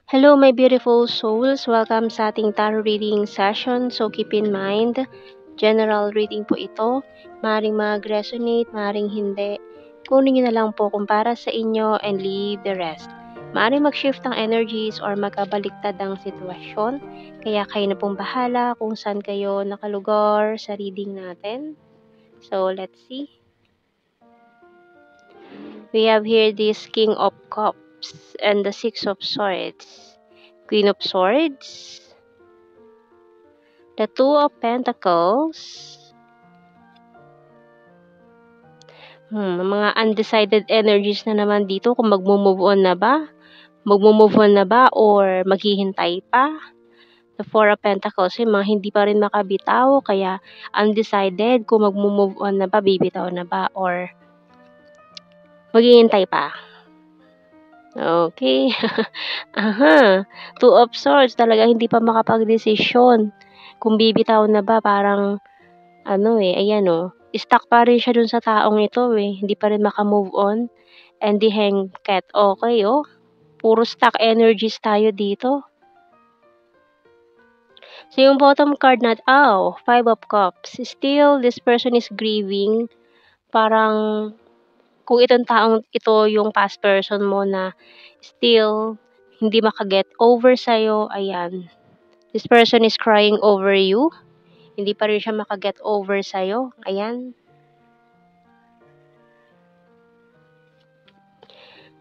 Hello, my beautiful souls. Welcome sa ating tarot reading session. So, keep in mind, general reading po ito. Maring mag-resonate, maring hindi. Kunin nyo na lang po kung para sa inyo and leave the rest. Maring mag-shift ang energies or magkabaliktad ang sitwasyon. Kaya kayo na pong bahala kung saan kayo nakalugar sa reading natin. So, let's see. We have here this King of Cups and the Six of Swords. Queen of Swords, the Two of Pentacles, mga undecided energies na naman dito kung magmo-move on na ba? Magmo-move on na ba or maghihintay pa? The Four of Pentacles, yung mga hindi pa rin makabitaw, kaya undecided kung magmo-move on na ba, bibitaw na ba, or maghihintay pa. Okay. Aha. Two of Swords, talaga hindi pa makapag-desisyon. Kung bibitaw na ba, parang ayan stuck pa rin siya dun sa taong ito hindi pa rin maka-move on. And the Hanged, okay puro stuck energies tayo dito. So yung bottom card Five of Cups. Still, this person is grieving. Parang, kung itong taong ito yung past person mo na still, hindi makaget over sa'yo, ayan. This person is crying over you. Hindi pa rin siya makaget over sa'yo. Ayan.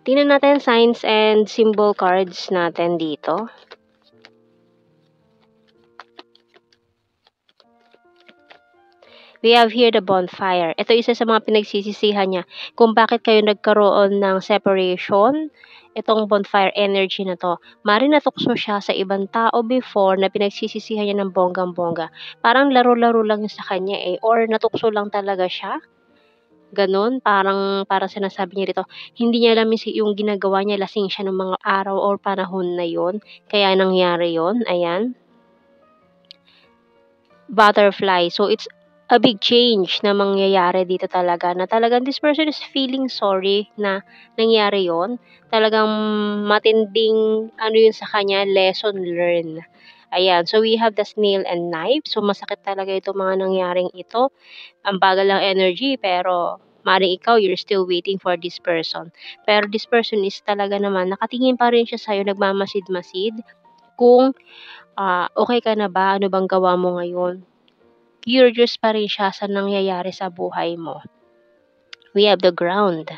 Tingnan natin signs and symbol cards natin dito. We have here the bonfire. Ito isa sa mga pinagsisisihan niya kung bakit kayo nagkaroon ng separation. Itong bonfire energy na to. Mari natukso siya sa ibang tao before na pinagsisisihan niya ng bonggang-bongga. Parang laro-laro lang sa kanya or natukso lang talaga siya. Ganon, parang sinasabi niya dito, hindi niya alam yung ginagawa niya, lasing siya ng mga araw or panahon na yon, kaya nangyari yon. Ayan. Butterfly. So, it's a big change na mangyayari dito talaga, na talagang this person is feeling sorry na nangyari yon. Talagang matinding, yun sa kanya, lesson learned. Ayan. So, we have the snail and knife. So, masakit talaga ito mga nangyaring ito. Ang bagal ng energy, pero maring ikaw, you're still waiting for this person. Pero this person is talaga naman, nakatingin pa rin siya sa'yo, nagmamasid-masid. Kung okay ka na ba? Ano bang gawa mo ngayon? Curious pa rin siya sa nangyayari sa buhay mo. We have the ground.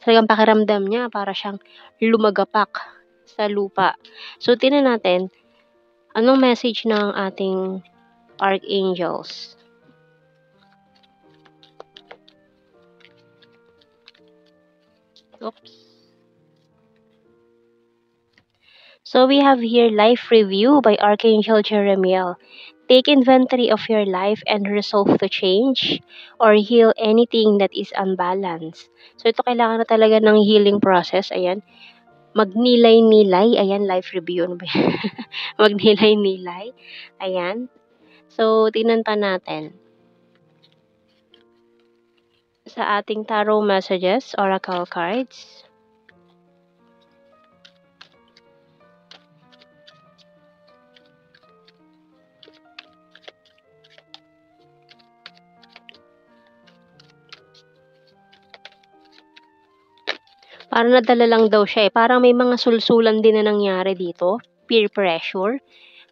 Talagang pakiramdam niya, para siyang lumagapak sa lupa. So, tingnan natin, anong message ng ating archangels? Oops. So we have here Life Review by Archangel Jeremiel. Take inventory of your life and resolve to change or heal anything that is unbalanced. So ito kailangan na talaga ng healing process. Ayan. Magnilay-nilay. Ayan, life review. Ano ba yan? Magnilay-nilay. Ayan. So, tingnan pa natin. Sa ating tarot messages, oracle cards. Parang nadala lang daw siya Parang may mga sulsulan din na nangyari dito. Peer pressure.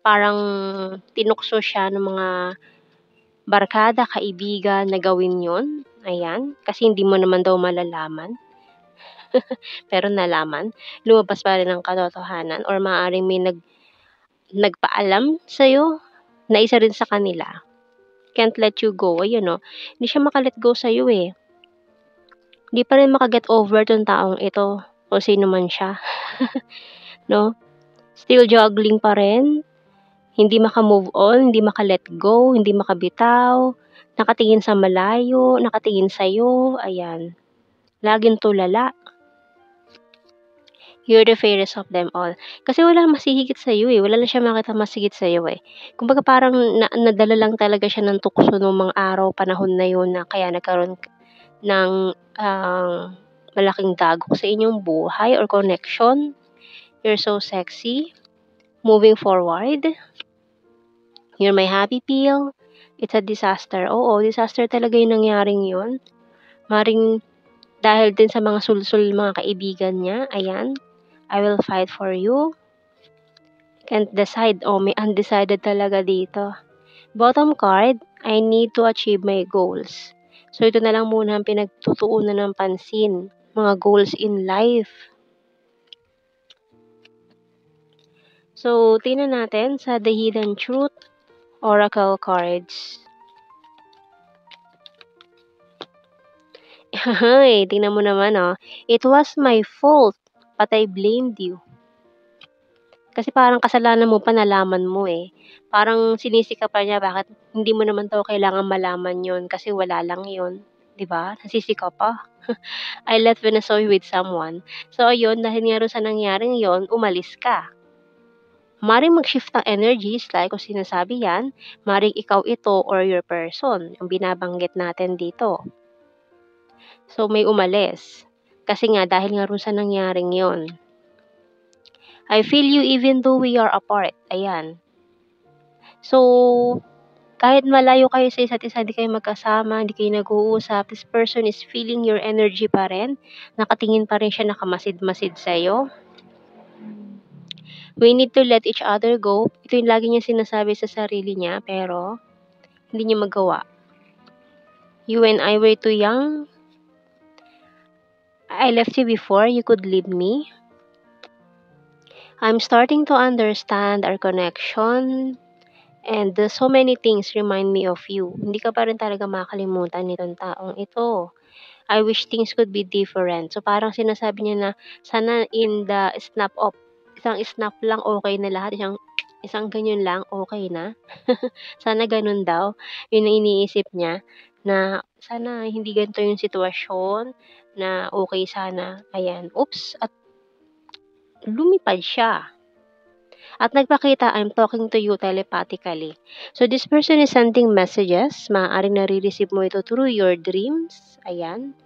Parang tinukso siya ng mga barkada, kaibigan na gawin yon. Ayan. Kasi hindi mo naman daw malalaman. Pero nalaman. Lumabas pa rin ang katotohanan or maaaring may nagpaalam sa'yo na isa rin sa kanila. Can't let you go. Ayun Hindi siya makalet go sa'yo Hindi pa rin makaget over tong taong ito o sino man siya. No? Still juggling pa rin. Hindi maka-move on, hindi maka-let go, hindi makabitaw, nakatingin sa malayo, nakatingin sa'yo, ayan. Laging tulala. You're the fairest of them all. Kasi wala masihigit sa'yo Wala na siya makita masigit sa'yo Kumbaga parang nadala lang talaga siya ng tukso nung mga araw, panahon na yun na kaya nagkaroon ng malaking dagok sa inyong buhay or connection. You're so sexy. Moving forward. You're my happy pill. It's a disaster. Oo, disaster talaga yung nangyaring yun. Maring dahil din sa mga sulsul mga kaibigan niya. Ayan. I will fight for you. Can't decide. Oh, may undecided talaga dito. Bottom card, I need to achieve my goals. So, ito na lang muna ang pinagtutuunan ng pansin. Mga goals in life. So, tingnan natin sa The Hidden Truth Oracle cards. Hay, tingnan mo naman, oh. It was my fault, but I blamed you. Kasi parang kasalanan mo pa, nalaman mo, eh. Parang sinisika pa niya, bakit hindi mo naman daw kailangan malaman yon kasi wala lang yon, 'di ba? Nasisika pa. I left when I saw you with someone. So ayun, dahil nga rin sa nangyaring yon, umalis ka. Maring mag-shift ang energies, like kung sinasabi yan, maring ikaw ito or your person, yung binabanggit natin dito. So may umalis. Kasi nga, dahil nga rin sa nangyaring yon. I feel you even though we are apart. Ayan. So, kahit malayo kayo sa isa't isa, hindi kayo magkasama, hindi kayo nag-uusap, this person is feeling your energy pa rin. Nakatingin pa rin siya, nakamasid-masid sa'yo. We need to let each other go. Ito yung lagi niya sinasabi sa sarili niya, pero hindi niya magawa. You and I were too young. I left you before you could leave me. I'm starting to understand our connection. And so many things remind me of you. Hindi ka pa rin talaga makalimutan nitong taong ito. I wish things could be different. So parang sinasabi niya na sana in the snap of isang snap lang okay na lahat, isang ganyan lang okay na. Sana ganun daw. Yun ang iniisip niya na sana hindi ganito yung sitwasyon na okay sana. Ayan. Oops. At lumipad siya. At nagpakita, I'm talking to you telepathically. So, this person is sending messages. Maaaring nare-receive mo ito through your dreams. Ayan.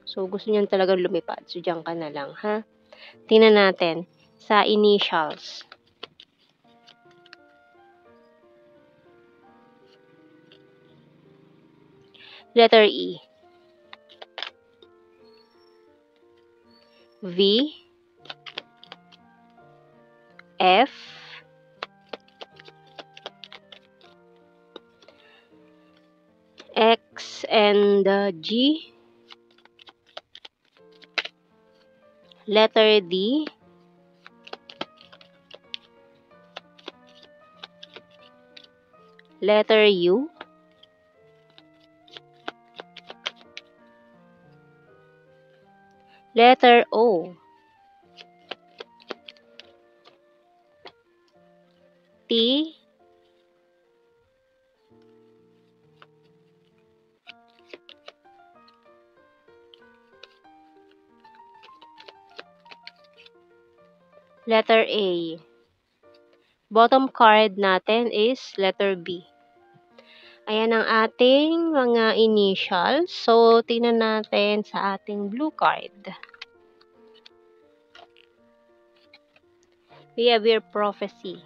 So, gusto niyan talagang lumipad. So, diyan ka na lang, ha? Tingnan natin sa initials. Letter E. V. F. X and G. Letter D. Letter U. Letter O. T. Letter A. Bottom card natin is letter B. Ayan ang ating mga initials. So, tingnan natin sa ating blue card. We have your prophecy.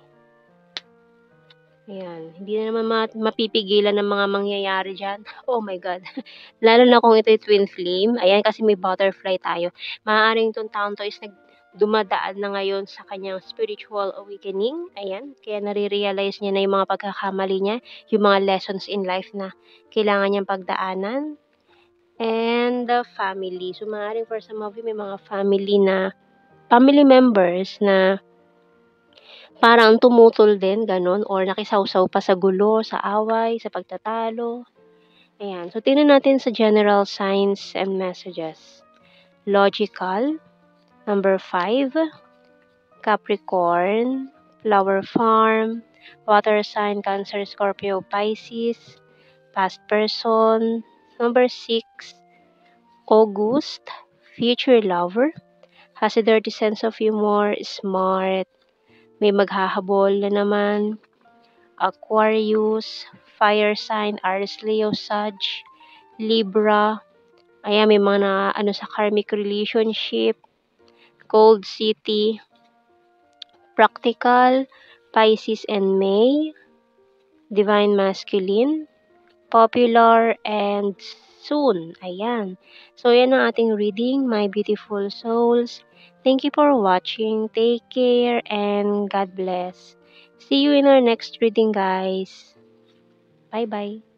Ayan. Hindi na naman mapipigilan ng mga mangyayari dyan. Oh my God. Lalo na kung ito'y twin flame. Ayan, kasi may butterfly tayo. Maaaring itong taon to is dumadaan na ngayon sa kanyang spiritual awakening. Ayan. Kaya nare-realize niya na yung mga pagkakamali niya, yung mga lessons in life na kailangan niyang pagdaanan. And the family. So, maaaring for some of you, may mga family members na parang tumutol din, ganon, or nakisawsaw pa sa gulo, sa away, sa pagtatalo. Ayan. So, tingnan natin sa general signs and messages. Logical. Number 5. Capricorn. Flower farm. Water sign, Cancer, Scorpio, Pisces. Past person. Number 6. August. Future lover. Has a dirty sense of humor. Smart. May maghahabol na naman. Aquarius, fire sign, Aries, Leo, Sag, Libra. Ayan, may mga sa karmic relationship. Cold City. practical, Pisces and May, divine masculine, popular, and soon. Ayan. So, yan ang ating reading, my beautiful souls. Thank you for watching. Take care and God bless. See you in our next reading, guys. Bye-bye.